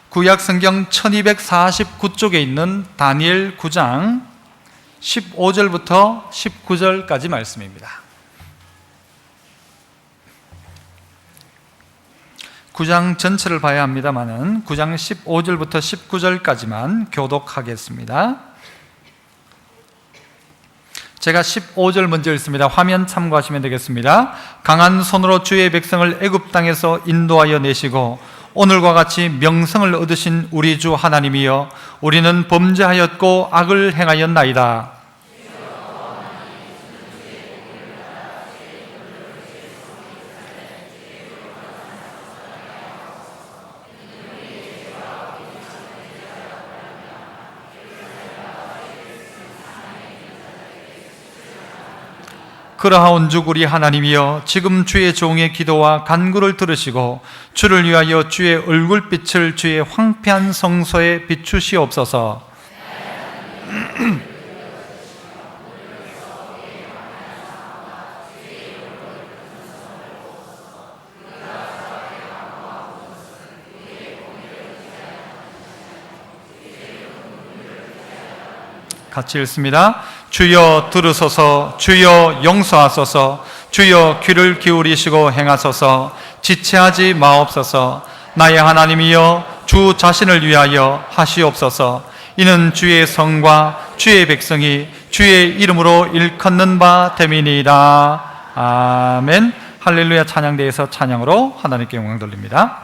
구약 성경 1249쪽에 있는 다니엘 9장 15절부터 19절까지 말씀입니다. 9장 전체를 봐야 합니다만은 9장 15절부터 19절까지만 교독하겠습니다. 제가 15절 먼저 읽습니다. 화면 참고하시면 되겠습니다. 강한 손으로 주의 백성을 애굽 땅에서 인도하여 내시고 오늘과 같이 명성을 얻으신 우리 주 하나님이여, 우리는 범죄하였고 악을 행하였나이다. 그러하온즉 우리 하나님이여, 지금 주의 종의 기도와 간구를 들으시고 주를 위하여 주의 얼굴빛을 주의 황폐한 성소에 비추시옵소서. 같이 읽습니다. 주여 들으소서, 주여 용서하소서, 주여 귀를 기울이시고 행하소서, 지체하지 마옵소서. 나의 하나님이여, 주 자신을 위하여 하시옵소서. 이는 주의 성과 주의 백성이 주의 이름으로 일컫는 바 됨이니이다. 아멘. 할렐루야. 찬양대에서 찬양으로 하나님께 영광 돌립니다.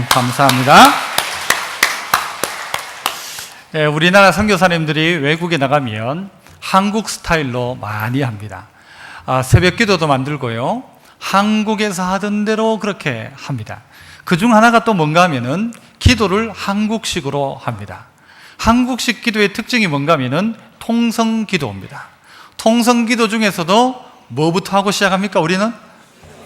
감사합니다. 예, 우리나라 선교사님들이 외국에 나가면 한국 스타일로 많이 합니다. 새벽 기도도 만들고요, 한국에서 하던 대로 그렇게 합니다. 그중 하나가 또 뭔가 하면은 기도를 한국식으로 합니다. 한국식 기도의 특징이 뭔가 하면은 통성기도입니다. 통성기도 중에서도 뭐부터 하고 시작합니까? 우리는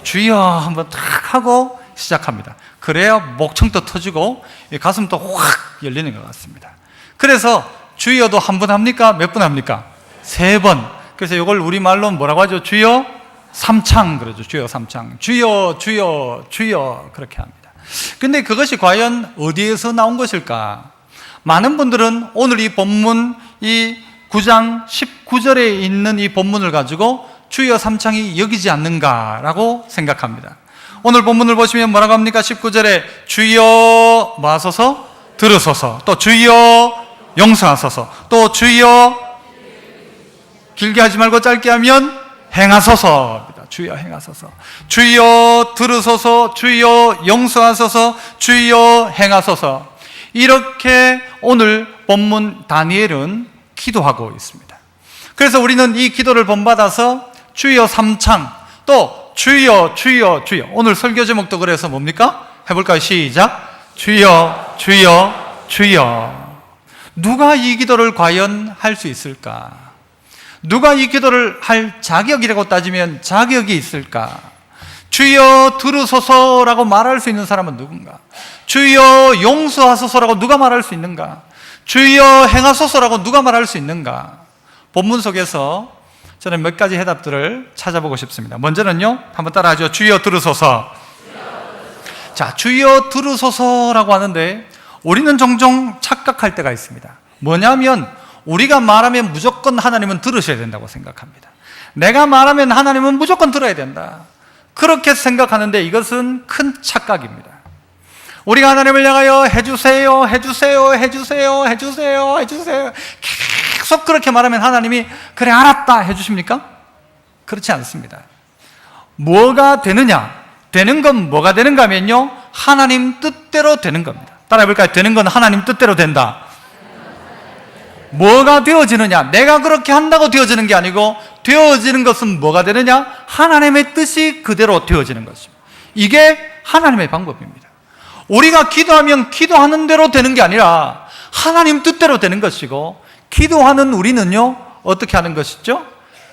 주여 한번 탁 하고 시작합니다. 그래야 목청도 터지고 가슴도 확 열리는 것 같습니다. 그래서 주여도 한 번 합니까? 몇 번 합니까? 3번. 그래서 이걸 우리말로 뭐라고 하죠? 주여 삼창 그러죠. 주여 삼창. 주여 주여 주여 그렇게 합니다. 근데 그것이 과연 어디에서 나온 것일까? 많은 분들은 오늘 이 본문 이 9장 19절에 있는 이 본문을 가지고 주여 삼창이 여기지 않는가라고 생각합니다. 오늘 본문을 보시면 뭐라고 합니까? 19절에 주여 마소서 들으소서, 또 주여 용서하소서, 또 주여 길게 하지 말고 짧게 하면 행하소서입니다. 주여 행하소서, 주여 들으소서, 주여 용서하소서, 주여 행하소서. 이렇게 오늘 본문 다니엘은 기도하고 있습니다. 그래서 우리는 이 기도를 본받아서 주여 삼창, 또 주여 주여 주여. 오늘 설교 제목도 그래서 뭡니까? 해볼까요? 시작. 주여 주여 주여. 누가 이 기도를 과연 할 수 있을까? 누가 이 기도를 할 자격이라고 따지면 자격이 있을까? 주여 들으소서라고 말할 수 있는 사람은 누군가? 주여 용서하소서라고 누가 말할 수 있는가? 주여 행하소서라고 누가 말할 수 있는가? 본문 속에서 저는 몇 가지 해답들을 찾아보고 싶습니다. 먼저는요, 한번 따라하죠. 주여 들으소서. 자, 주여 들으소서라고 하는데 우리는 종종 착각할 때가 있습니다. 뭐냐면 우리가 말하면 무조건 하나님은 들으셔야 된다고 생각합니다. 내가 말하면 하나님은 무조건 들어야 된다, 그렇게 생각하는데 이것은 큰 착각입니다. 우리가 하나님을 향하여 해주세요 해주세요 해주세요 해주세요 해주세요 계속 그렇게 말하면 하나님이 그래 알았다 해주십니까? 그렇지 않습니다. 뭐가 되느냐? 되는 건 뭐가 되는가 하면요, 하나님 뜻대로 되는 겁니다. 따라해볼까요? 되는 건 하나님 뜻대로 된다. 뭐가 되어지느냐? 내가 그렇게 한다고 되어지는 게 아니고, 되어지는 것은 뭐가 되느냐? 하나님의 뜻이 그대로 되어지는 것입니다. 이게 하나님의 방법입니다. 우리가 기도하면 기도하는 대로 되는 게 아니라 하나님 뜻대로 되는 것이고, 기도하는 우리는요 어떻게 하는 것이죠?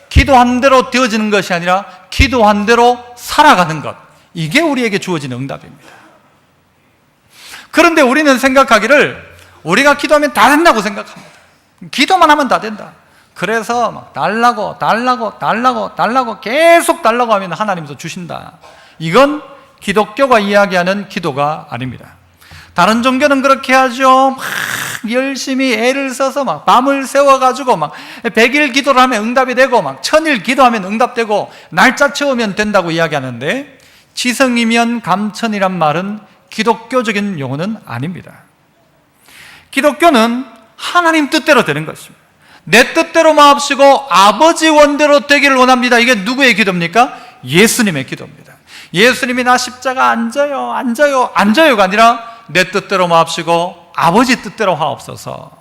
기도한 대로 되어지는 것이 아니라 기도한 대로 살아가는 것, 이게 우리에게 주어진 응답입니다. 그런데 우리는 생각하기를 우리가 기도하면 다 된다고 생각합니다. 기도만 하면 다 된다. 그래서 막 달라고 계속 달라고 하면 하나님도 주신다. 이건 기독교가 이야기하는 기도가 아닙니다. 다른 종교는 그렇게 하죠. 막 열심히 애를 써서 막 밤을 새워가지고 막 100일 기도를 하면 응답이 되고, 막 1000일 기도하면 응답되고, 날짜 채우면 된다고 이야기하는데, 지성이면 감천이란 말은 기독교적인 용어는 아닙니다. 기독교는 하나님 뜻대로 되는 것입니다. 내 뜻대로 마옵시고 아버지 원대로 되기를 원합니다. 이게 누구의 기도입니까? 예수님의 기도입니다. 예수님이 나 십자가 앉아요가 아니라 내 뜻대로 마옵시고 아버지 뜻대로 하옵소서.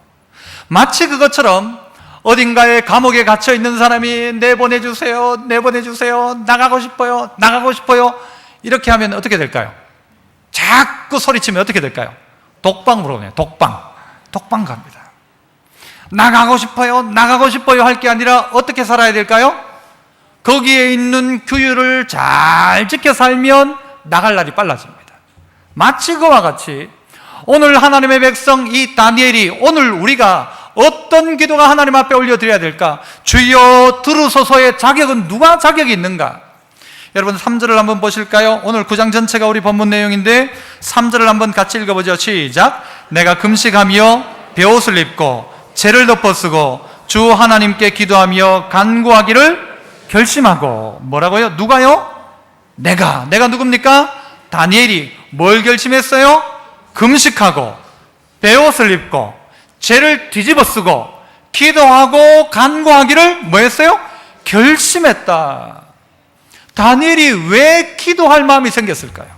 마치 그것처럼 어딘가에 감옥에 갇혀 있는 사람이 내보내주세요 나가고 싶어요 이렇게 하면 어떻게 될까요? 자꾸 소리치면 어떻게 될까요? 독방으로 오네요. 독방 갑니다. 나가고 싶어요 할 게 아니라 어떻게 살아야 될까요? 거기에 있는 규율을 잘 지켜 살면 나갈 날이 빨라집니다. 마치 그와 같이 오늘 하나님의 백성 이 다니엘이, 오늘 우리가 어떤 기도가 하나님 앞에 올려드려야 될까? 주여 들으소서의 자격은 누가 자격이 있는가? 여러분 3절을 한번 보실까요? 오늘 9장 전체가 우리 본문 내용인데 3절을 한번 같이 읽어보죠. 시작. 내가 금식하며 베옷을 입고 죄를 덮어쓰고 주 하나님께 기도하며 간구하기를 결심하고. 뭐라고요? 누가요? 내가 누굽니까? 다니엘이 뭘 결심했어요? 금식하고 베옷을 입고 죄를 뒤집어쓰고 기도하고 간구하기를 뭐 했어요? 결심했다. 다니엘이 왜 기도할 마음이 생겼을까요?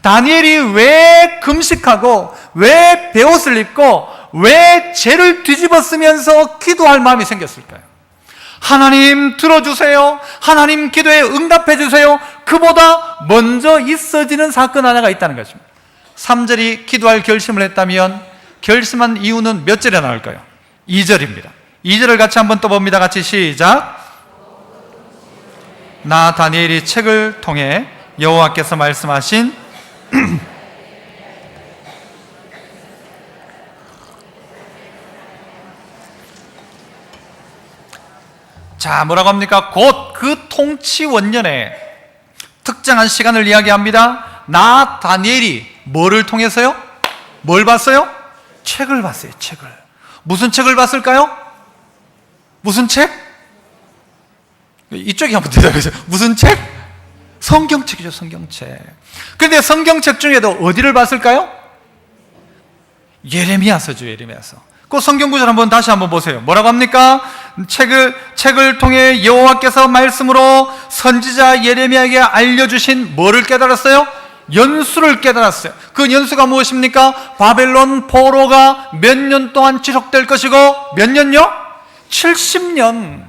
다니엘이 왜 금식하고 왜 베옷을 입고 왜 죄를 뒤집어 쓰면서 기도할 마음이 생겼을까요? 하나님 들어주세요. 하나님 기도에 응답해 주세요. 그보다 먼저 있어지는 사건 하나가 있다는 것입니다. 3절이 기도할 결심을 했다면 결심한 이유는 몇 절에 나올까요? 2절입니다. 2절을 같이 한번 또 봅니다. 같이 시작. 나 다니엘이 책을 통해 여호와께서 말씀하신 자, 뭐라고 합니까? 곧 그 통치 원년에 특정한 시간을 이야기합니다. 나 다니엘이 뭐를 통해서요? 뭘 봤어요? 책을 봤어요. 책을. 무슨 책을 봤을까요? 무슨 책? 이쪽에 한번 대답해주세요. 무슨 책? 성경책이죠. 성경책. 그런데 성경책 중에도 어디를 봤을까요? 예레미야서죠. 예레미야서. 그 성경 구절 한번 다시 한번 보세요. 뭐라고 합니까? 책을 통해 여호와께서 말씀으로 선지자 예레미야에게 알려주신 뭐를 깨달았어요? 연수를 깨달았어요. 그 연수가 무엇입니까? 바벨론 포로가 몇 년 동안 지속될 것이고 몇 년요? 70년.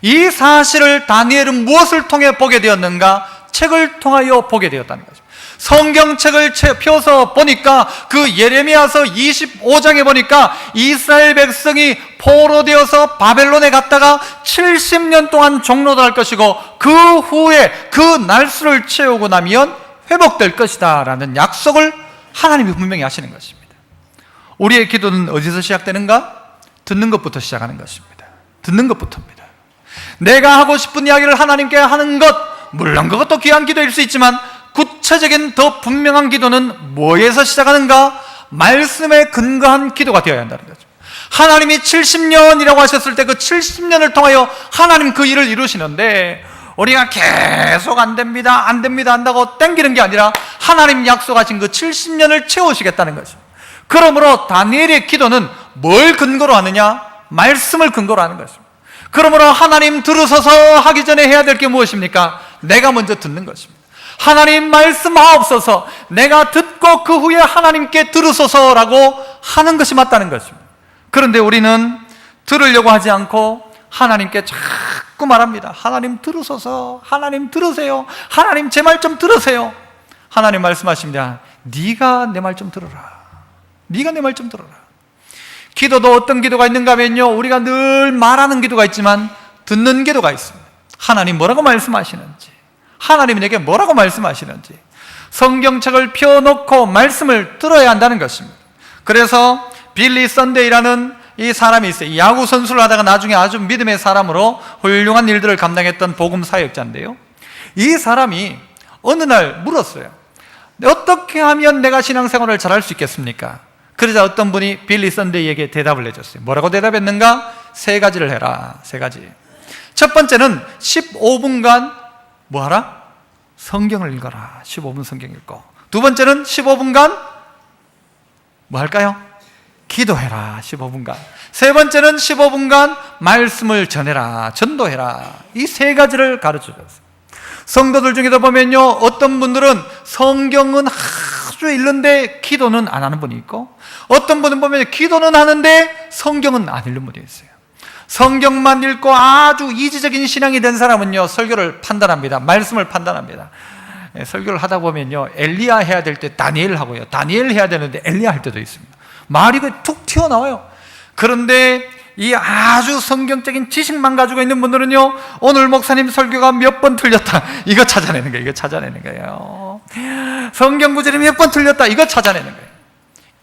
이 사실을 다니엘은 무엇을 통해 보게 되었는가? 책을 통하여 보게 되었다는 거죠. 성경책을 펴서 보니까 그 예레미야서 25장에 보니까 이스라엘 백성이 포로되어서 바벨론에 갔다가 70년 동안 종로될 것이고 그 후에 그 날수를 채우고 나면 회복될 것이다 라는 약속을 하나님이 분명히 하시는 것입니다. 우리의 기도는 어디서 시작되는가? 듣는 것부터 시작하는 것입니다. 듣는 것부터입니다. 내가 하고 싶은 이야기를 하나님께 하는 것, 물론 그것도 귀한 기도일 수 있지만 구체적인 더 분명한 기도는 뭐에서 시작하는가? 말씀에 근거한 기도가 되어야 한다는 거죠. 하나님이 70년이라고 하셨을 때 그 70년을 통하여 하나님 그 일을 이루시는데 우리가 계속 안 됩니다 한다고 땡기는 게 아니라 하나님 약속하신 그 70년을 채우시겠다는 거죠. 그러므로 다니엘의 기도는 뭘 근거로 하느냐? 말씀을 근거로 하는 것입니다. 그러므로 하나님 들으소서 하기 전에 해야 될 게 무엇입니까? 내가 먼저 듣는 것입니다. 하나님 말씀하옵소서, 내가 듣고 그 후에 하나님께 들으소서라고 하는 것이 맞다는 것입니다. 그런데 우리는 들으려고 하지 않고 하나님께 자꾸 말합니다. 하나님 들으소서, 하나님 들으세요, 하나님 제 말 좀 들으세요. 하나님 말씀하십니다. 네가 내 말 좀 들어라. 네가 내 말 좀 들어라. 기도도 어떤 기도가 있는가 하면요, 우리가 늘 말하는 기도가 있지만 듣는 기도가 있습니다. 하나님 뭐라고 말씀하시는지, 하나님이 내게 뭐라고 말씀하시는지 성경책을 펴놓고 말씀을 들어야 한다는 것입니다. 그래서 빌리 선데이라는 이 사람이 있어요. 야구 선수를 하다가 나중에 아주 믿음의 사람으로 훌륭한 일들을 감당했던 복음 사역자인데요, 이 사람이 어느 날 물었어요. 어떻게 하면 내가 신앙생활을 잘할 수 있겠습니까? 그러자 어떤 분이 빌리 선데이에게 대답을 해줬어요. 뭐라고 대답했는가? 3가지를 해라. 3가지. 첫 번째는 15분간 뭐 하라? 성경을 읽어라. 15분 성경 읽고. 두 번째는 15분간 뭐 할까요? 기도해라. 15분간. 세 번째는 15분간 말씀을 전해라. 전도해라. 이 3가지를 가르쳐 줬어요. 성도들 중에도 보면요, 어떤 분들은 성경은 아주 읽는데 기도는 안 하는 분이 있고, 어떤 분은 보면 기도는 하는데 성경은 안 읽는 분이 있어요. 성경만 읽고 아주 이지적인 신앙이 된 사람은요, 설교를 판단합니다. 말씀을 판단합니다. 설교를 하다 보면요, 엘리야 해야 될 때 다니엘 하고요, 다니엘 해야 되는데 엘리야 할 때도 있습니다. 말이 툭 튀어나와요. 그런데 이 아주 성경적인 지식만 가지고 있는 분들은요, 오늘 목사님 설교가 몇 번 틀렸다, 이거 찾아내는 거예요. 이거 찾아내는 거예요. 성경 구절이 몇 번 틀렸다, 이거 찾아내는 거예요.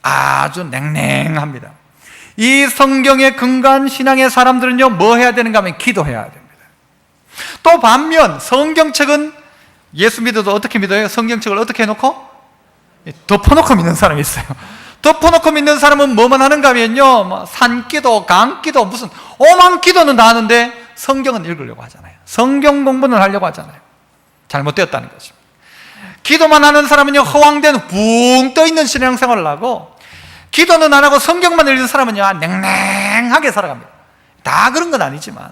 아주 냉랭합니다. 이 성경에 근거한 신앙의 사람들은요, 뭐 해야 되는가 하면 기도해야 됩니다. 또 반면 성경책은, 예수 믿어도 어떻게 믿어요? 성경책을 어떻게 해놓고? 덮어놓고 믿는 사람이 있어요. 덮어놓고 믿는 사람은 뭐만 하는가 하면요, 산기도, 강기도, 무슨 오만 기도는 다 하는데 성경은 읽으려고 하잖아요. 성경 공부는 하려고 하잖아요. 잘못되었다는 것입니다. 기도만 하는 사람은요, 허황된 붕 떠있는 신앙생활을 하고, 기도는 안 하고 성경만 읽는 사람은요, 냉랭하게 살아갑니다. 다 그런 건 아니지만,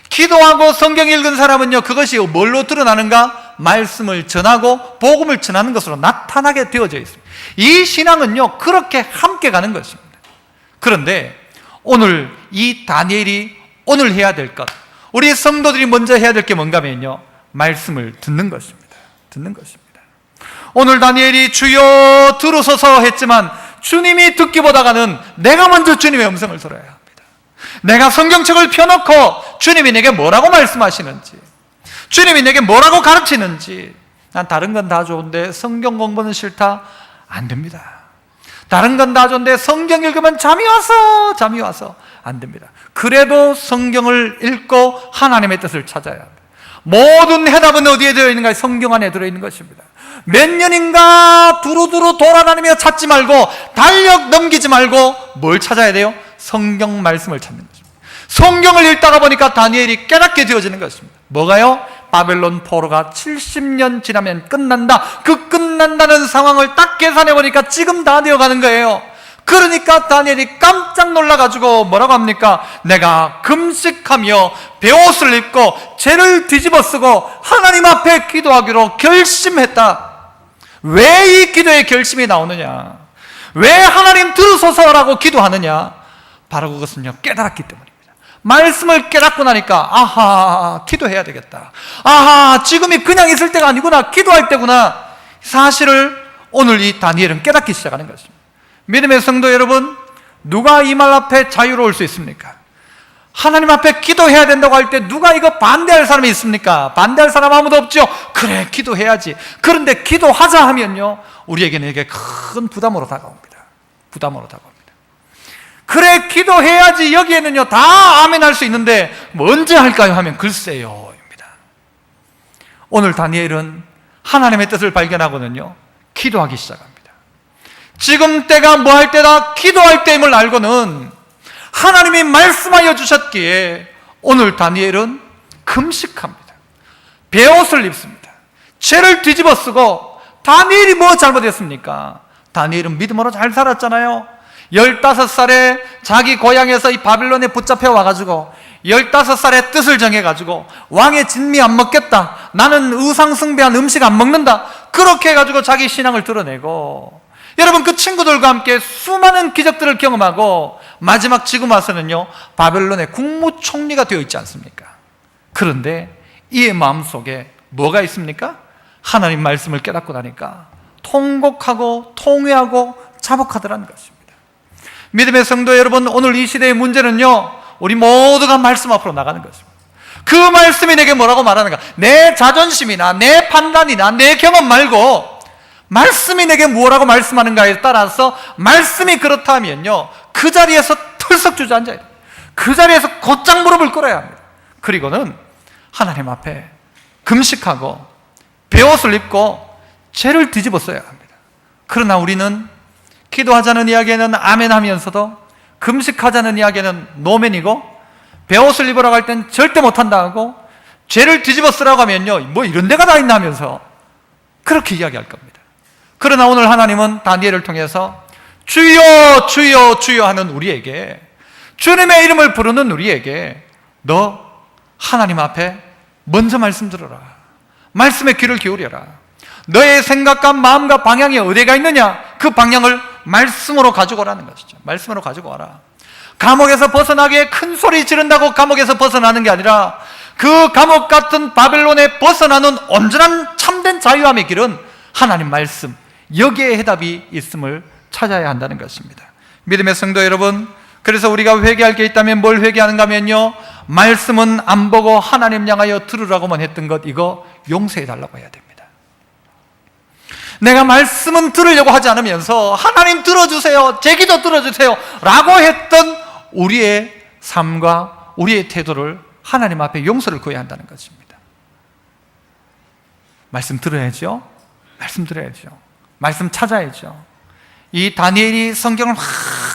기도하고 성경 읽은 사람은요, 그것이 뭘로 드러나는가? 말씀을 전하고 복음을 전하는 것으로 나타나게 되어져 있습니다. 이 신앙은요, 그렇게 함께 가는 것입니다. 그런데 오늘 이 다니엘이 오늘 해야 될 것, 우리 성도들이 먼저 해야 될 게 뭔가 하면요, 말씀을 듣는 것입니다. 듣는 것입니다. 오늘 다니엘이 주여 들으소서 했지만 주님이 듣기보다가는 내가 먼저 주님의 음성을 들어야 합니다. 내가 성경책을 펴놓고 주님이 내게 뭐라고 말씀하시는지, 주님이 내게 뭐라고 가르치는지, 난 다른 건 다 좋은데 성경 공부는 싫다? 안 됩니다. 다른 건 다 좋은데 성경 읽으면 잠이 와서 안 됩니다. 그래도 성경을 읽고 하나님의 뜻을 찾아야 합니다. 모든 해답은 어디에 들어있는가? 성경 안에 들어있는 것입니다. 몇 년인가 두루두루 돌아다니며 찾지 말고, 달력 넘기지 말고 뭘 찾아야 돼요? 성경 말씀을 찾는 것입니다. 성경을 읽다가 보니까 다니엘이 깨닫게 되어지는 것입니다. 뭐가요? 바벨론 포로가 70년 지나면 끝난다. 그 끝난다는 상황을 딱 계산해 보니까 지금 다 되어가는 거예요. 그러니까 다니엘이 깜짝 놀라가지고 뭐라고 합니까? 내가 금식하며 베옷을 입고 죄를 뒤집어 쓰고 하나님 앞에 기도하기로 결심했다. 왜 이 기도의 결심이 나오느냐? 왜 하나님 들으소서라고 기도하느냐? 바로 그것은요, 깨달았기 때문입니다. 말씀을 깨닫고 나니까 아하, 기도해야 되겠다. 아하, 지금이 그냥 있을 때가 아니구나, 기도할 때구나. 사실을 오늘 이 다니엘은 깨닫기 시작하는 것입니다. 믿음의 성도 여러분, 누가 이 말 앞에 자유로울 수 있습니까? 하나님 앞에 기도해야 된다고 할 때 누가 이거 반대할 사람이 있습니까? 반대할 사람 아무도 없죠. 그래, 기도해야지. 그런데 기도하자 하면요, 우리에게는 이게 큰 부담으로 다가옵니다. 부담으로 다가옵니다. 그래, 기도해야지. 여기에는요, 다 아멘 할 수 있는데 뭐 언제 할까요? 하면 글쎄요 입니다. 오늘 다니엘은 하나님의 뜻을 발견하고는요, 기도하기 시작합니다. 지금 때가 뭐 할 때다? 기도할 때임을 알고는 하나님이 말씀하여 주셨기에 오늘 다니엘은 금식합니다. 베옷을 입습니다. 죄를 뒤집어 쓰고. 다니엘이 뭐 잘못했습니까? 다니엘은 믿음으로 잘 살았잖아요. 15살에 자기 고향에서 이 바빌론에 붙잡혀 와가지고 15살에 뜻을 정해가지고 왕의 진미 안 먹겠다, 나는 의상숭배한 음식 안 먹는다, 그렇게 해가지고 자기 신앙을 드러내고, 여러분 그 친구들과 함께 수많은 기적들을 경험하고 마지막 지금 와서는요, 바벨론의 국무총리가 되어 있지 않습니까? 그런데 이의 마음속에 뭐가 있습니까? 하나님 말씀을 깨닫고 나니까 통곡하고 통회하고 자복하더라는 것입니다. 믿음의 성도 여러분, 오늘 이 시대의 문제는요, 우리 모두가 말씀 앞으로 나가는 것입니다. 그 말씀이 내게 뭐라고 말하는가? 내 자존심이나 내 판단이나 내 경험 말고 말씀이 내게 뭐라고 말씀하는가에 따라서, 말씀이 그렇다면요, 그 자리에서 털썩 주저앉아야 돼요. 그 자리에서 곧장 무릎을 꿇어야 합니다. 그리고는 하나님 앞에 금식하고 베옷을 입고 죄를 뒤집어 써야 합니다. 그러나 우리는 기도하자는 이야기에는 아멘 하면서도 금식하자는 이야기에는 노멘이고, 베옷을 입으라고 할 땐 절대 못한다 하고, 죄를 뒤집어 쓰라고 하면요, 뭐 이런 데가 다 있나 하면서 그렇게 이야기할 겁니다. 그러나 오늘 하나님은 다니엘을 통해서 주여 주여 주여 하는 우리에게, 주님의 이름을 부르는 우리에게, 너 하나님 앞에 먼저 말씀 들어라. 말씀에 귀를 기울여라. 너의 생각과 마음과 방향이 어디가 있느냐? 그 방향을 말씀으로 가지고 오라는 것이죠. 말씀으로 가지고 와라. 감옥에서 벗어나기에 큰 소리 지른다고 감옥에서 벗어나는 게 아니라, 그 감옥 같은 바벨론에 벗어나는 온전한 참된 자유함의 길은 하나님 말씀, 여기에 해답이 있음을 찾아야 한다는 것입니다. 믿음의 성도 여러분, 그래서 우리가 회개할 게 있다면 뭘 회개하는가 하면요, 말씀은 안 보고 하나님 향하여 들으라고만 했던 것, 이거 용서해 달라고 해야 됩니다. 내가 말씀은 들으려고 하지 않으면서 하나님 들어주세요, 제 기도 들어주세요 라고 했던 우리의 삶과 우리의 태도를 하나님 앞에 용서를 구해야 한다는 것입니다. 말씀 들어야죠. 말씀 들어야죠. 말씀 찾아야죠. 이 다니엘이 성경을 막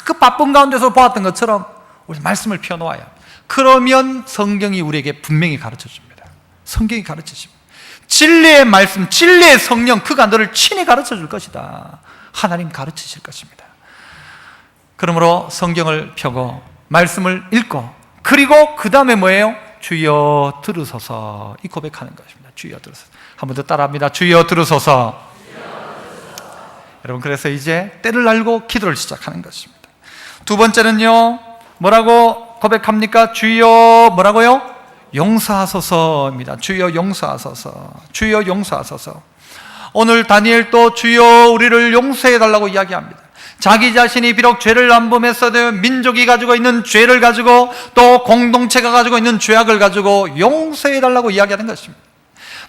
그 바쁜 가운데서 보았던 것처럼 우리 말씀을 펴놓아야 합니다. 그러면 성경이 우리에게 분명히 가르쳐줍니다. 성경이 가르쳐줍니다. 진리의 말씀, 진리의 성령, 그가 너를 친히 가르쳐줄 것이다. 하나님 가르치실 것입니다. 그러므로 성경을 펴고 말씀을 읽고, 그리고 그 다음에 뭐예요? 주여 들으소서, 이 고백하는 것입니다. 주여 들으소서. 한 번 더 따라합니다. 주여 들으소서. 여러분, 그래서 이제 때를 알고 기도를 시작하는 것입니다. 두 번째는요, 뭐라고 고백합니까? 주여 뭐라고요? 용서하소서입니다. 주여 용서하소서. 주여 용서하소서. 오늘 다니엘도 주여 우리를 용서해달라고 이야기합니다. 자기 자신이 비록 죄를 안 범했어도 민족이 가지고 있는 죄를 가지고 또 공동체가 가지고 있는 죄악을 가지고 용서해달라고 이야기하는 것입니다.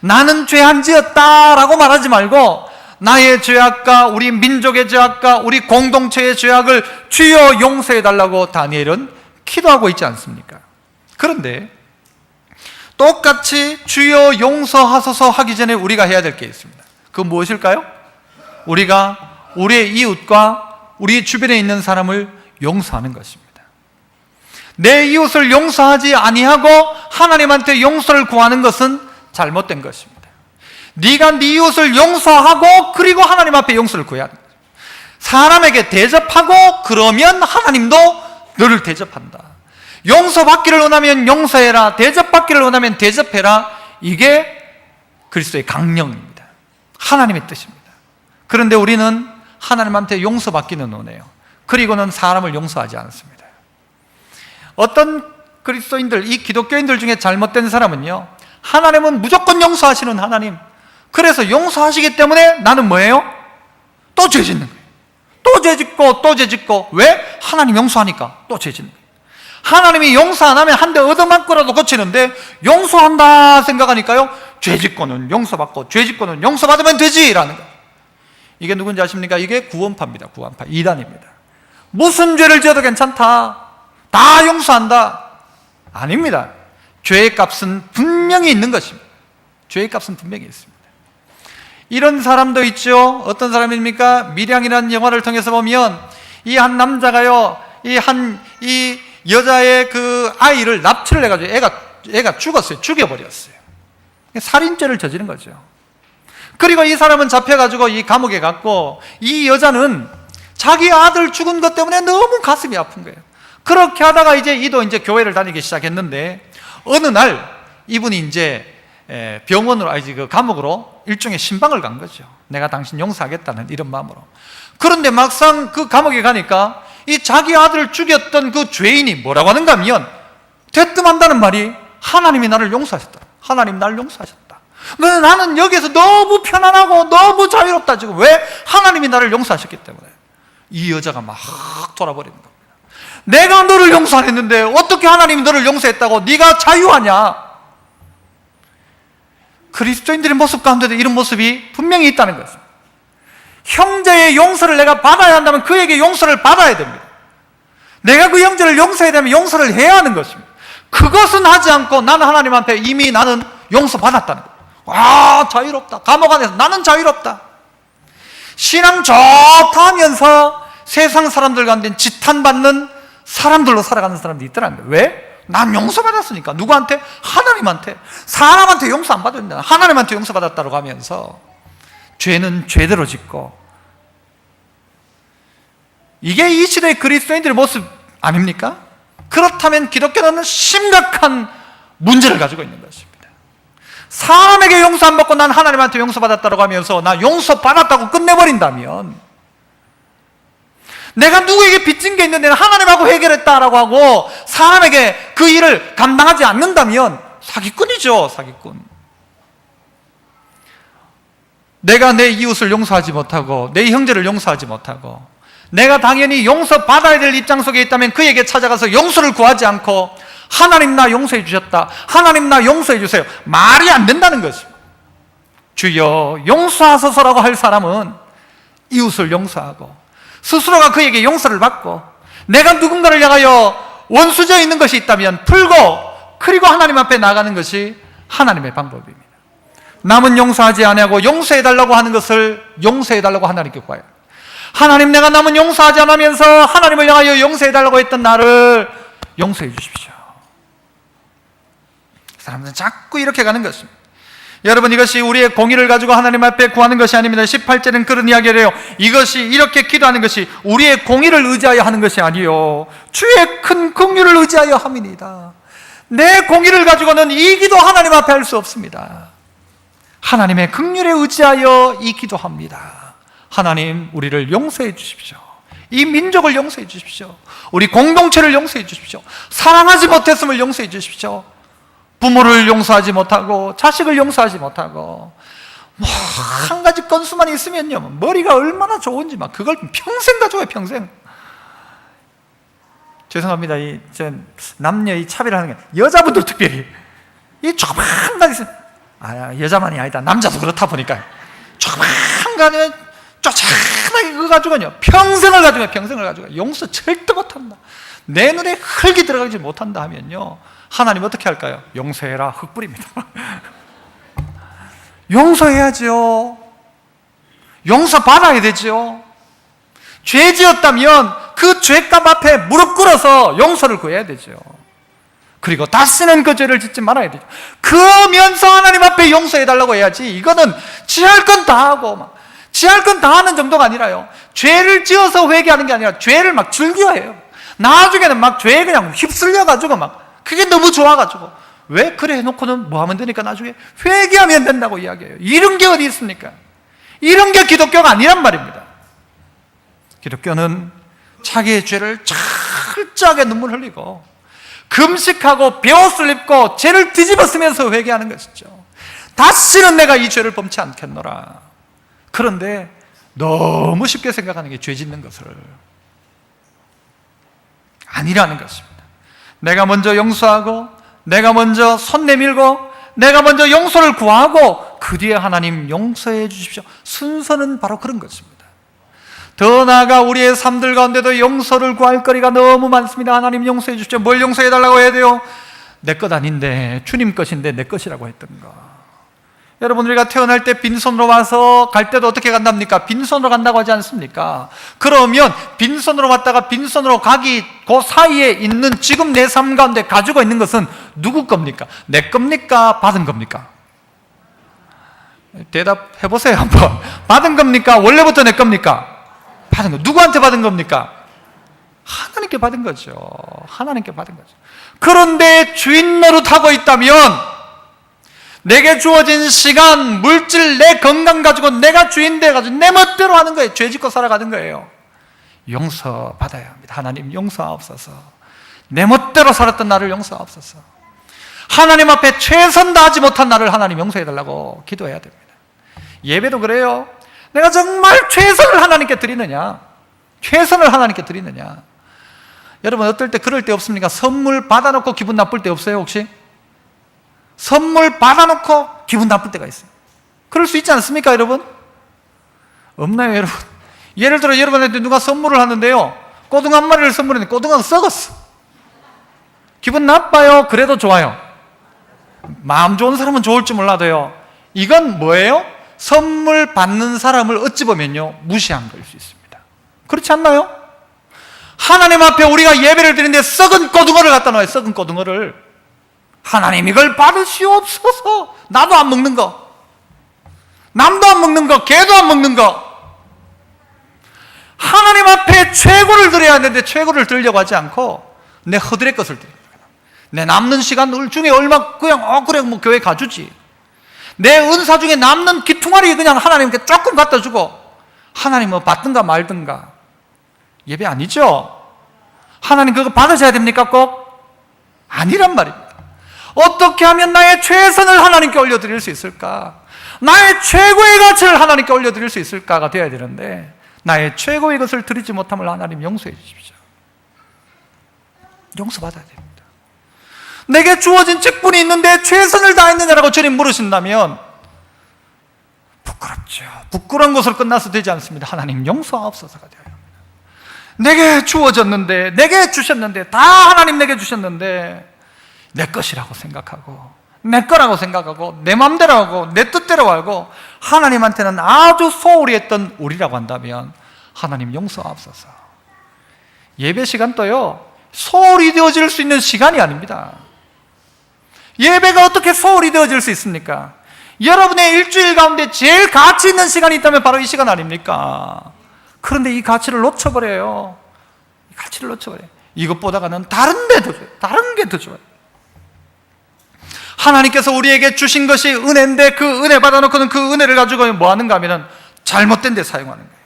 나는 죄 안 지었다라고 말하지 말고 나의 죄악과 우리 민족의 죄악과 우리 공동체의 죄악을 주여 용서해달라고 다니엘은 기도하고 있지 않습니까? 그런데 똑같이 주여 용서하소서 하기 전에 우리가 해야 될 게 있습니다. 그건 무엇일까요? 우리가 우리의 이웃과 우리 주변에 있는 사람을 용서하는 것입니다. 내 이웃을 용서하지 아니하고 하나님한테 용서를 구하는 것은 잘못된 것입니다. 네가 네 이웃을 용서하고 그리고 하나님 앞에 용서를 구해야 합니다. 사람에게 대접하고 그러면 하나님도 너를 대접한다. 용서받기를 원하면 용서해라, 대접받기를 원하면 대접해라. 이게 그리스도의 강령입니다. 하나님의 뜻입니다. 그런데 우리는 하나님한테 용서받기는 원해요. 그리고는 사람을 용서하지 않습니다. 어떤 그리스도인들, 이 기독교인들 중에 잘못된 사람은요, 하나님은 무조건 용서하시는 하나님, 그래서 용서하시기 때문에 나는 뭐예요? 또 죄 짓는 거예요. 또 죄 짓고 또 죄 짓고. 왜? 하나님 용서하니까 또 죄 짓는 거예요. 하나님이 용서 안 하면 한 대 얻어맞고라도 고치는데 용서한다 생각하니까요, 죄 짓고는 용서받고 죄 짓고는 용서받으면 되지라는 거예요. 이게 누군지 아십니까? 이게 구원파입니다. 구원파, 이단입니다. 무슨 죄를 지어도 괜찮다, 다 용서한다. 아닙니다. 죄의 값은 분명히 있는 것입니다. 죄의 값은 분명히 있습니다. 이런 사람도 있죠. 어떤 사람입니까? 밀양이라는 영화를 통해서 보면 이 한 남자가요, 이 여자의 그 아이를 납치를 해가지고 애가 죽었어요. 죽여버렸어요. 살인죄를 저지른 거죠. 그리고 이 사람은 잡혀가지고 이 감옥에 갔고, 이 여자는 자기 아들 죽은 것 때문에 너무 가슴이 아픈 거예요. 그렇게 하다가 이도 이제 교회를 다니기 시작했는데, 어느 날 이분이 이제 병원으로, 그 감옥으로 일종의 신방을 간 거죠. 내가 당신 용서하겠다는 이런 마음으로. 그런데 막상 그 감옥에 가니까 이 자기 아들을 죽였던 그 죄인이 뭐라고 하는가 하면, 대뜸한다는 말이 하나님이 나를 용서하셨다. 하나님 나를 용서하셨다. 나는 여기서 너무 편안하고 너무 자유롭다. 지금 왜? 하나님이 나를 용서하셨기 때문에. 이 여자가 막 돌아버리는 겁니다. 내가 너를 용서 안 했는데 어떻게 하나님이 너를 용서했다고 네가 자유하냐? 그리스도인들의 모습 가운데도 이런 모습이 분명히 있다는 것입니다. 형제의 용서를 내가 받아야 한다면 그에게 용서를 받아야 됩니다. 내가 그 형제를 용서해야 되면 용서를 해야 하는 것입니다. 그것은 하지 않고 나는 하나님 앞에 이미 나는 용서받았다는 거예요. 아, 자유롭다. 감옥 안에서 나는 자유롭다. 신앙 좋다 하면서 세상 사람들 가운데 지탄받는 사람들로 살아가는 사람들이 있더라는 거예요. 왜? 난 용서받았으니까. 누구한테? 하나님한테. 사람한테 용서 안 받아야 된다. 하나님한테 용서받았다고 하면서 죄는 죄대로 짓고. 이게 이 시대의 그리스도인들의 모습 아닙니까? 그렇다면 기독교는 심각한 문제를 가지고 있는 것입니다. 사람에게 용서 안 받고 난 하나님한테 용서받았다고 하면서 나 용서받았다고 끝내버린다면, 내가 누구에게 빚진 게 있는데 하나님하고 해결했다라고 하고 사람에게 그 일을 감당하지 않는다면 사기꾼이죠. 사기꾼. 내가 내 이웃을 용서하지 못하고 내 형제를 용서하지 못하고 내가 당연히 용서받아야 될 입장 속에 있다면 그에게 찾아가서 용서를 구하지 않고 하나님 나 용서해 주셨다, 하나님 나 용서해 주세요, 말이 안 된다는 것입니다. 주여 용서하소서라고 할 사람은 이웃을 용서하고 스스로가 그에게 용서를 받고, 내가 누군가를 향하여 원수져 있는 것이 있다면 풀고 그리고 하나님 앞에 나가는 것이 하나님의 방법입니다. 남은 용서하지 아니하고 용서해달라고 하는 것을 용서해달라고 하나님께 구해요. 하나님, 내가 남은 용서하지 않으면서 하나님을 향하여 용서해달라고 했던 나를 용서해 주십시오. 사람들은 자꾸 이렇게 가는 것입니다. 여러분, 이것이 우리의 공의를 가지고 하나님 앞에 구하는 것이 아닙니다. 18절은 그런 이야기를 해요. 이것이, 이렇게 기도하는 것이 우리의 공의를 의지하여 하는 것이 아니요 주의 큰 긍휼을 의지하여 함이니이다. 내 공의를 가지고는 이 기도 하나님 앞에 할 수 없습니다. 하나님의 긍휼에 의지하여 이 기도합니다. 하나님, 우리를 용서해 주십시오. 이 민족을 용서해 주십시오. 우리 공동체를 용서해 주십시오. 사랑하지 못했음을 용서해 주십시오. 부모를 용서하지 못하고 자식을 용서하지 못하고 뭐 한 가지 건수만 있으면요, 머리가 얼마나 좋은지 막 그걸 평생 가져가요. 평생. 죄송합니다. 제 남녀 이 차별하는 게, 여자분들 특별히 이 조그만 가지 있으면, 여자만이 아니다, 남자도 그렇다 보니까 조그만 가지면 쪼잔하게 그거 가지고요 평생을 가지고 평생을 가지고 용서 절대 못한다, 내 눈에 흙이 들어가지 못한다 하면요, 하나님 어떻게 할까요? 용서해라, 흙 뿌립니다. 용서해야죠. 용서받아야 되죠. 죄 지었다면 그 죄값 앞에 무릎 꿇어서 용서를 구해야 되죠. 그리고 다시는 그 죄를 짓지 말아야 되죠. 그러면서 하나님 앞에 용서해달라고 해야지, 이거는 지할 건 다 하고 막 지할 건 다 하는 정도가 아니라요, 죄를 지어서 회개하는 게 아니라 죄를 막 즐겨해요. 나중에는 막 죄에 그냥 휩쓸려가지고 막 그게 너무 좋아가지고, 왜 그래 해놓고는 뭐 하면 되니까 나중에 회개하면 된다고 이야기해요. 이런 게 어디 있습니까? 이런 게 기독교가 아니란 말입니다. 기독교는 자기의 죄를 철저하게 눈물 흘리고 금식하고 베옷을 입고 죄를 뒤집어 쓰면서 회개하는 것이죠. 다시는 내가 이 죄를 범치 않겠노라. 그런데 너무 쉽게 생각하는 게 죄 짓는 것을 아니라는 것입니다. 내가 먼저 용서하고, 내가 먼저 손 내밀고, 내가 먼저 용서를 구하고, 그 뒤에 하나님 용서해 주십시오. 순서는 바로 그런 것입니다. 더 나아가 우리의 삶들 가운데도 용서를 구할 거리가 너무 많습니다. 하나님 용서해 주십시오. 뭘 용서해 달라고 해야 돼요? 내 것 아닌데, 주님 것인데 내 것이라고 했던 거. 여러분, 우리가 태어날 때 빈손으로 와서 갈 때도 어떻게 간답니까? 빈손으로 간다고 하지 않습니까? 그러면 빈손으로 왔다가 빈손으로 가기 그 사이에 있는 지금 내 삶 가운데 가지고 있는 것은 누구 겁니까? 내 겁니까? 받은 겁니까? 대답해 보세요 한번. 받은 겁니까? 원래부터 내 겁니까? 받은 거. 누구한테 받은 겁니까? 하나님께 받은 거죠. 하나님께 받은 거죠. 그런데 주인 노릇하고 있다면, 내게 주어진 시간, 물질, 내 건강 가지고 내가 주인 돼가지고 내 멋대로 하는 거예요. 죄 짓고 살아가는 거예요. 용서받아야 합니다. 하나님 용서하옵소서. 내 멋대로 살았던 나를 용서하옵소서. 하나님 앞에 최선 다하지 못한 나를 하나님 용서해달라고 기도해야 됩니다. 예배도 그래요. 내가 정말 최선을 하나님께 드리느냐, 최선을 하나님께 드리느냐. 여러분, 어떨 때 그럴 때 없습니까? 선물 받아놓고 기분 나쁠 때 없어요 혹시? 선물 받아놓고 기분 나쁠 때가 있어요. 그럴 수 있지 않습니까 여러분? 없나요 여러분? 예를 들어 여러분한테 누가 선물을 하는데요, 고등어 한 마리를 선물했는데 고등어가 썩었어. 기분 나빠요? 그래도 좋아요? 마음 좋은 사람은 좋을지 몰라도요, 이건 뭐예요? 선물 받는 사람을 어찌 보면요 무시한 걸 수 있습니다. 그렇지 않나요? 하나님 앞에 우리가 예배를 드리는데 썩은 고등어를 갖다 놔요. 썩은 고등어를. 하나님 이걸 받으시옵소서. 나도 안 먹는 거, 남도 안 먹는 거, 개도 안 먹는 거. 하나님 앞에 최고를 드려야 하는데 최고를 드리려고 하지 않고 내 허들의 것을 드립니다. 내 남는 시간 중에 얼마 그냥 그래 뭐 교회 가주지. 내 은사 중에 남는 기퉁아리 그냥 하나님께 조금 갖다 주고 하나님 뭐 받든가 말든가. 예배 아니죠? 하나님 그거 받으셔야 됩니까 꼭? 아니란 말입니다. 어떻게 하면 나의 최선을 하나님께 올려드릴 수 있을까? 나의 최고의 가치를 하나님께 올려드릴 수 있을까가 되어야 되는데, 나의 최고의 것을 드리지 못함을 하나님 용서해 주십시오. 용서받아야 됩니다. 내게 주어진 직분이 있는데 최선을 다했느냐라고 주님 물으신다면 부끄럽죠. 부끄러운 것으로 끝나서 되지 않습니다. 하나님 용서하옵소서가 되어야 합니다. 내게 주어졌는데, 내게 주셨는데, 다 하나님 내게 주셨는데 내 것이라고 생각하고, 내 거라고 생각하고, 내 맘대로 하고, 내 뜻대로 알고 하나님한테는 아주 소홀히 했던 우리라고 한다면 하나님 용서하옵소서. 예배 시간도요 소홀히 되어질 수 있는 시간이 아닙니다. 예배가 어떻게 소홀히 되어질 수 있습니까? 여러분의 일주일 가운데 제일 가치 있는 시간이 있다면 바로 이 시간 아닙니까? 그런데 이 가치를 놓쳐버려요. 이 가치를 놓쳐버려요. 이것보다는 다른 게 더 좋아요. 다른 게 더 좋아요. 하나님께서 우리에게 주신 것이 은혜인데 그 은혜 받아놓고는 그 은혜를 가지고 뭐 하는가 하면 잘못된 데 사용하는 거예요.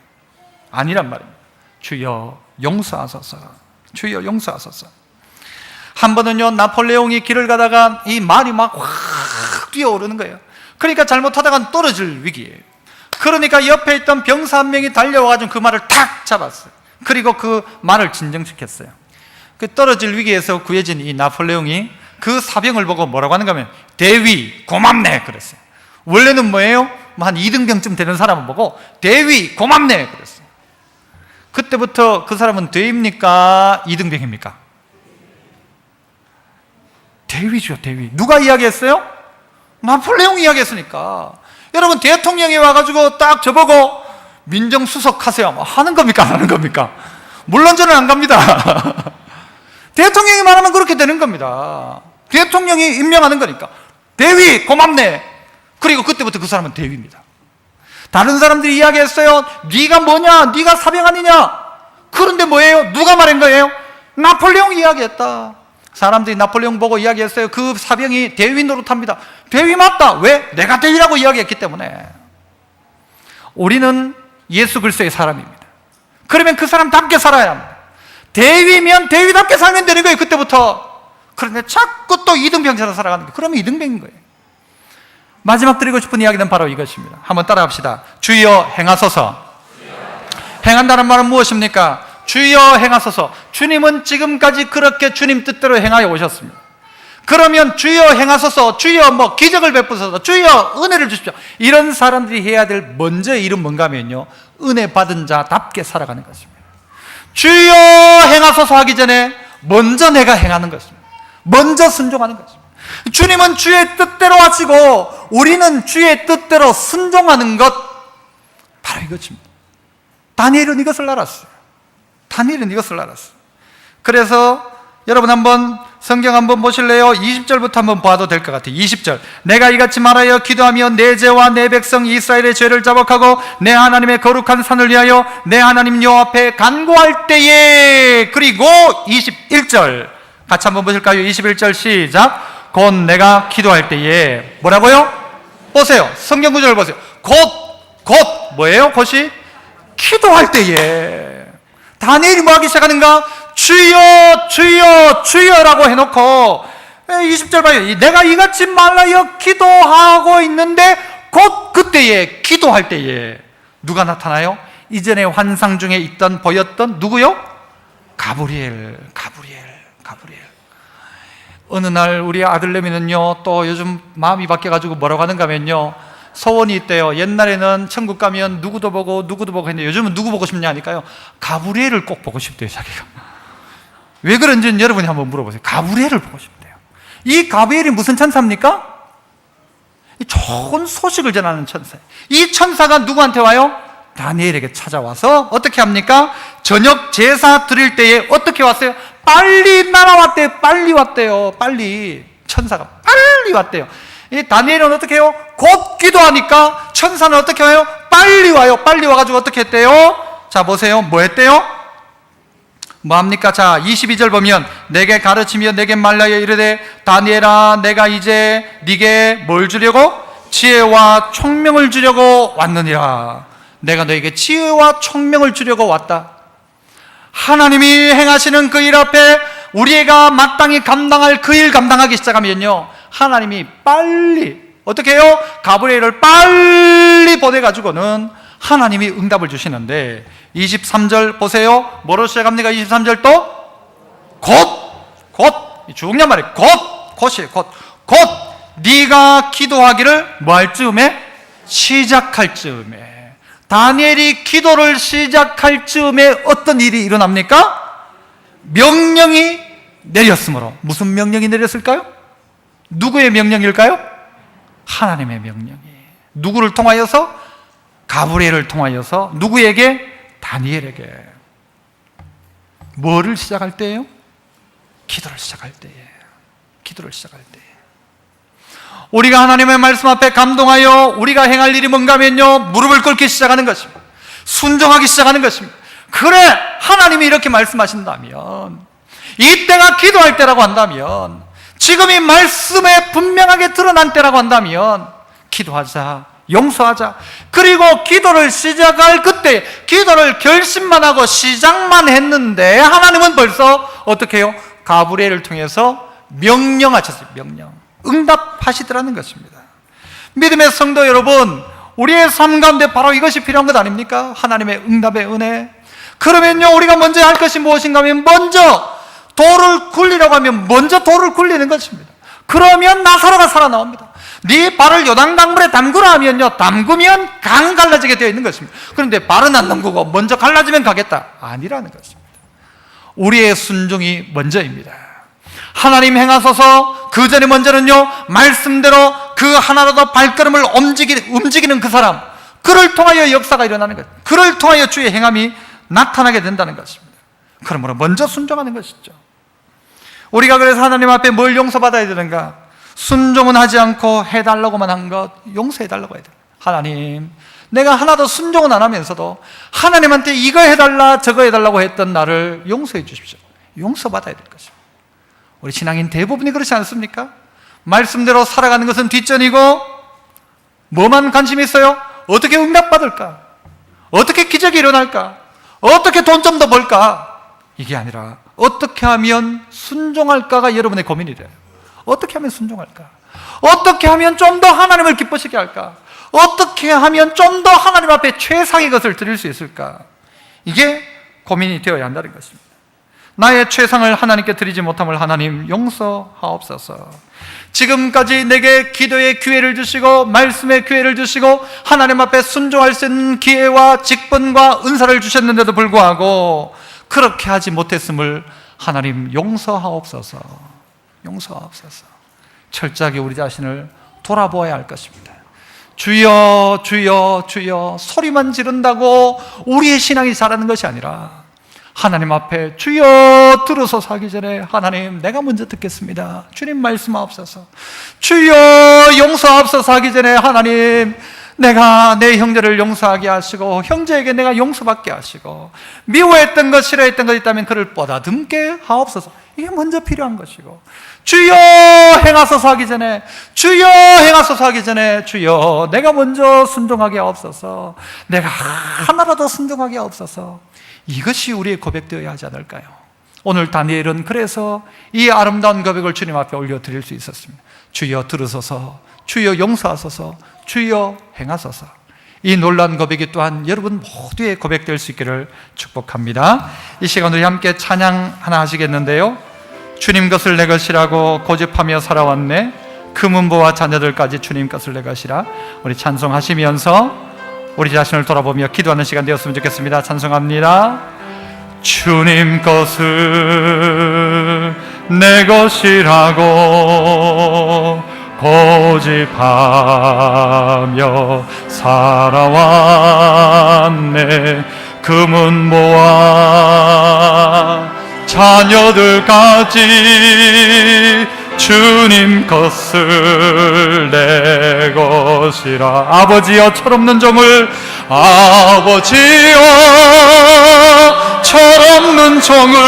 아니란 말입니다. 주여 용서하소서, 주여 용서하소서. 한 번은요, 나폴레옹이 길을 가다가 이 말이 막 확 뛰어오르는 거예요. 그러니까 잘못하다가 떨어질 위기예요. 그러니까 옆에 있던 병사 한 명이 달려와가지고 그 말을 탁 잡았어요. 그리고 그 말을 진정시켰어요. 그 떨어질 위기에서 구해진 이 나폴레옹이 그 사병을 보고 뭐라고 하는가 하면 대위 고맙네 그랬어요. 원래는 뭐예요? 한 2등병쯤 되는 사람을 보고 대위 고맙네 그랬어요. 그때부터 그 사람은 대위입니까? 2등병입니까? 대위죠, 대위. 누가 이야기했어요? 나폴레옹이 이야기했으니까. 여러분, 대통령이 와가지고 딱 저보고 민정수석 하세요 뭐 하는 겁니까? 안 하는 겁니까? 물론 저는 안 갑니다. 대통령이 말하면 그렇게 되는 겁니다. 대통령이 임명하는 거니까. 대위 고맙네. 그리고 그때부터 그 사람은 대위입니다. 다른 사람들이 이야기했어요. 네가 뭐냐? 네가 사병 아니냐? 그런데 뭐예요? 누가 말한 거예요? 나폴레옹이 이야기했다. 사람들이 나폴레옹 보고 이야기했어요. 그 사병이 대위 노릇합니다. 대위 맞다. 왜? 내가 대위라고 이야기했기 때문에. 우리는 예수 그리스도의 사람입니다. 그러면 그 사람답게 살아야 합니다. 대위면 대위답게 살면 되는 거예요. 그때부터. 그런데 자꾸 또 2등병처럼 살아가는 거예요. 그러면 2등병인 거예요. 마지막 드리고 싶은 이야기는 바로 이것입니다. 한번 따라합시다. 주여 행하소서. 행한다는 말은 무엇입니까? 주여 행하소서. 주님은 지금까지 그렇게 주님 뜻대로 행하여 오셨습니다. 그러면 주여 행하소서, 주여 뭐 기적을 베푸소서, 주여 은혜를 주십시오. 이런 사람들이 해야 될 먼저의 일은 뭔가 하면요, 은혜 받은 자답게 살아가는 것입니다. 주여 행하소서 하기 전에 먼저 내가 행하는 것입니다. 먼저 순종하는 것입니다. 주님은 주의 뜻대로 하시고 우리는 주의 뜻대로 순종하는 것, 바로 이것입니다. 다니엘은 이것을 알았어요. 다니엘은 이것을 알았어요. 그래서 여러분 한번 성경 한번 보실래요? 20절부터 한번 봐도 될 것 같아요. 20절. 내가 이같이 말하여 기도하며 내 죄와 내 백성 이스라엘의 죄를 자복하고 내 하나님의 거룩한 산을 위하여 내 하나님 여호와 앞에 간구할 때에. 그리고 21절 같이 한번 보실까요? 21절 시작. 곧 내가 기도할 때에. 뭐라고요? 보세요. 성경 구절을 보세요. 곧 뭐예요? 곧이 기도할 때에. 다니엘이 뭐 하기 시작하는가? 주여 주여 주여라고 해놓고 20절 봐요. 내가 이같이 말하여 기도하고 있는데 곧 그때에, 기도할 때에 누가 나타나요? 이전에 환상 중에 있던 보였던 누구요? 가브리엘. 어느 날 우리 아들내미는요, 또 요즘 마음이 바뀌어가지고 뭐라고 하는가 하면요, 소원이 있대요. 옛날에는 천국 가면 누구도 보고 했는데 요즘은 누구 보고 싶냐 하니까요, 가브리엘을 꼭 보고 싶대요, 자기가. 왜 그런지는 여러분이 한번 물어보세요. 가브리엘을 보고 싶대요. 이 가브리엘이 무슨 천사입니까? 좋은 소식을 전하는 천사예요. 이 천사가 누구한테 와요? 다니엘에게 찾아와서 어떻게 합니까? 저녁 제사 드릴 때에 어떻게 왔어요? 빨리 날아왔대요. 빨리 왔대요. 빨리. 천사가 빨리 왔대요. 이 다니엘은 어떻게 해요? 곧 기도하니까 천사는 어떻게 와요? 빨리 와요. 빨리 와가지고 어떻게 했대요? 자, 보세요. 뭐 했대요? 뭐 합니까? 자, 22절 보면 내게 가르치며 내게 말라여 이르되 다니엘아, 내가 이제 네게 뭘 주려고? 지혜와 총명을 주려고 왔느니라. 내가 너에게 지혜와 총명을 주려고 왔다. 하나님이 행하시는 그 일 앞에 우리가 마땅히 감당할 그 일 감당하기 시작하면요, 하나님이 빨리 어떻게 해요? 가브리엘을 빨리 보내가지고는 하나님이 응답을 주시는데, 23절 보세요. 뭐로 시작합니까? 23절 또 곧 중요한 말이에요. 곧이에요. 곧 네가 기도하기를 뭐 할 즈음에? 시작할 즈음에. 다니엘이 기도를 시작할 즈음에 어떤 일이 일어납니까? 명령이 내렸으므로. 무슨 명령이 내렸을까요? 누구의 명령일까요? 하나님의 명령이. 누구를 통하여서? 가브리엘을 통하여서. 누구에게? 다니엘에게. 뭐를 시작할 때예요? 기도를 시작할 때에. 기도를 시작할 때에. 우리가 하나님의 말씀 앞에 감동하여 우리가 행할 일이 뭔가 하면요, 무릎을 꿇기 시작하는 것입니다. 순종하기 시작하는 것입니다. 그래, 하나님이 이렇게 말씀하신다면, 이때가 기도할 때라고 한다면, 지금 이 말씀에 분명하게 드러난 때라고 한다면 기도하자, 용서하자. 그리고 기도를 시작할 그때 기도를 결심만 하고 시작만 했는데 하나님은 벌써 어떻게 해요? 가브리엘을 통해서 명령하셨어요. 명령, 응답하시더라는 것입니다. 믿음의 성도 여러분, 우리의 삶 가운데 바로 이것이 필요한 것 아닙니까? 하나님의 응답의 은혜. 그러면요, 우리가 먼저 할 것이 무엇인가 하면 먼저 돌을 굴리라고 하면 먼저 돌을 굴리는 것입니다. 그러면 나사로가 살아나옵니다. 네 발을 요단강물에 담그라 하면요, 담그면 강 갈라지게 되어 있는 것입니다. 그런데 발은 안 담그고 먼저 갈라지면 가겠다, 아니라는 것입니다. 우리의 순종이 먼저입니다. 하나님 행하소서. 그 전에 먼저는요, 말씀대로 그 하나라도 발걸음을 움직이는 그 사람, 그를 통하여 역사가 일어나는 것, 그를 통하여 주의 행함이 나타나게 된다는 것입니다. 그러므로 먼저 순종하는 것이죠. 우리가 그래서 하나님 앞에 뭘 용서받아야 되는가? 순종은 하지 않고 해달라고만 한 것 용서해달라고 해야 돼요. 하나님, 내가 하나도 순종은 안 하면서도 하나님한테 이거 해달라 저거 해달라고 했던 나를 용서해 주십시오. 용서받아야 될 것입니다. 우리 신앙인 대부분이 그렇지 않습니까? 말씀대로 살아가는 것은 뒷전이고 뭐만 관심이 있어요? 어떻게 응답받을까? 어떻게 기적이 일어날까? 어떻게 돈 좀 더 벌까? 이게 아니라 어떻게 하면 순종할까가 여러분의 고민이 돼요. 어떻게 하면 순종할까? 어떻게 하면 좀 더 하나님을 기쁘시게 할까? 어떻게 하면 좀 더 하나님 앞에 최상의 것을 드릴 수 있을까? 이게 고민이 되어야 한다는 것입니다. 나의 최상을 하나님께 드리지 못함을 하나님 용서하옵소서. 지금까지 내게 기도의 기회를 주시고 말씀의 기회를 주시고 하나님 앞에 순종할 수 있는 기회와 직분과 은사를 주셨는데도 불구하고 그렇게 하지 못했음을 하나님 용서하옵소서. 용서하옵소서. 철저하게 우리 자신을 돌아보아야 할 것입니다. 주여 주여 주여 소리만 지른다고 우리의 신앙이 자라는 것이 아니라 하나님 앞에 주여 들어서서 하기 전에 하나님 내가 먼저 듣겠습니다. 주님 말씀하옵소서. 주여 용서하옵소서 하기 전에 하나님 내가 내 형제를 용서하게 하시고 형제에게 내가 용서받게 하시고 미워했던 것 싫어했던 것 있다면 그를 뻗어듬게 하옵소서. 이게 먼저 필요한 것이고 주여 행하소서 하기 전에 주여 행하소서 하기 전에 주여 내가 먼저 순종하게 하옵소서. 내가 하나라도 순종하게 하옵소서. 이것이 우리의 고백되어야 하지 않을까요? 오늘 다니엘은 그래서 이 아름다운 고백을 주님 앞에 올려드릴 수 있었습니다. 주여 들으소서, 주여 용서하소서, 주여 행하소서. 이 놀라운 고백이 또한 여러분 모두의 고백될 수 있기를 축복합니다. 이 시간 우리 함께 찬양 하나 하시겠는데요. 주님 것을 내 것이라고 고집하며 살아왔네. 금은보와 자녀들까지 주님 것을 내 것이라. 우리 찬송하시면서 우리 자신을 돌아보며 기도하는 시간 되었으면 좋겠습니다. 찬송합니다. 주님 것을 내 것이라고 고집하며 살아왔네. 금은보와 자녀들까지 주님 것을 내 것이라. 아버지여 철없는 종을 아버지여 철없는 종을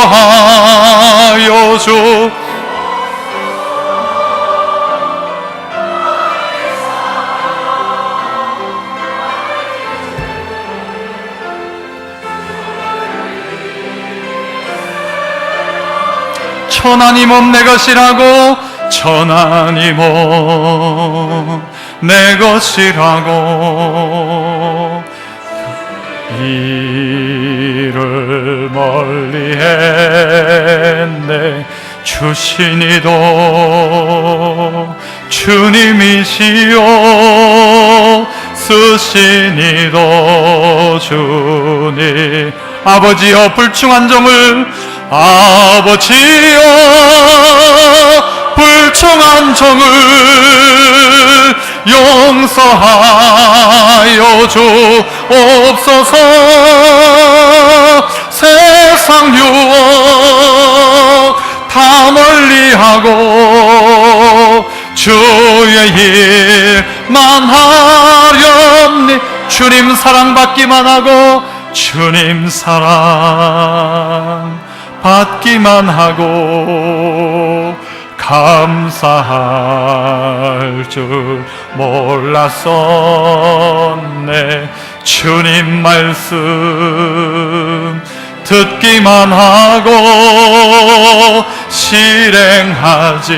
용서하여 주. 천하님은 내 것이라고 천하님은 내 것이라고 이를 멀리 했네. 주시니도 주님이시요 쓰시니도 주님. 아버지여 불충한 종을 아버지여 불충한 종을 용서하여 주옵소서. 세상 유혹 다 멀리하고 주의 일만 하렵니. 주님 사랑받기만 하고 주님 사랑 받기만 하고 감사할 줄 몰랐었네. 주님 말씀 듣기만 하고 실행하지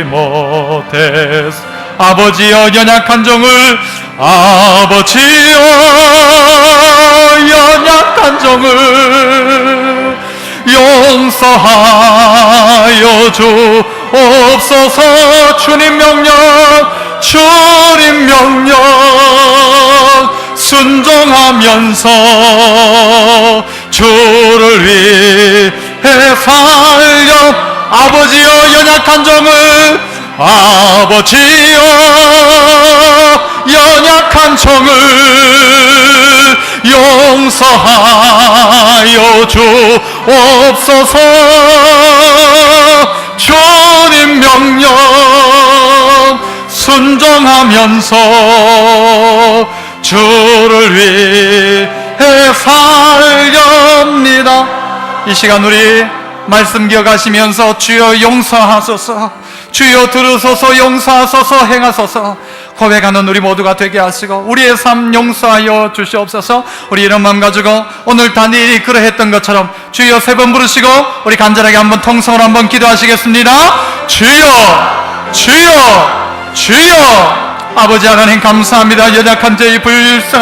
못했어. 아버지여 연약한 종을, 아버지여 연약한 종을 용서하여 주옵소서. 주님 명령, 주님 명령 순종하면서 주를 위해 살려. 아버지여 연약한 종을, 아버지여 연약한 종을 용서하여 주옵소서. 주님 명령 순종하면서 주를 위해 살렵니다. 이 시간 우리 말씀 기억하시면서 주여 용서하소서, 주여 들으소서, 용서하소서, 행하소서 고백하는 우리 모두가 되게 하시고 우리의 삶 용서하여 주시옵소서. 우리 이런 마음 가지고 오늘 다니엘이 그러했던 것처럼 주여 세 번 부르시고 우리 간절하게 한번 통성으로 한번 기도하시겠습니다. 주여, 주여, 주여. 아버지 하나님 감사합니다. 연약한 저희 불쌍한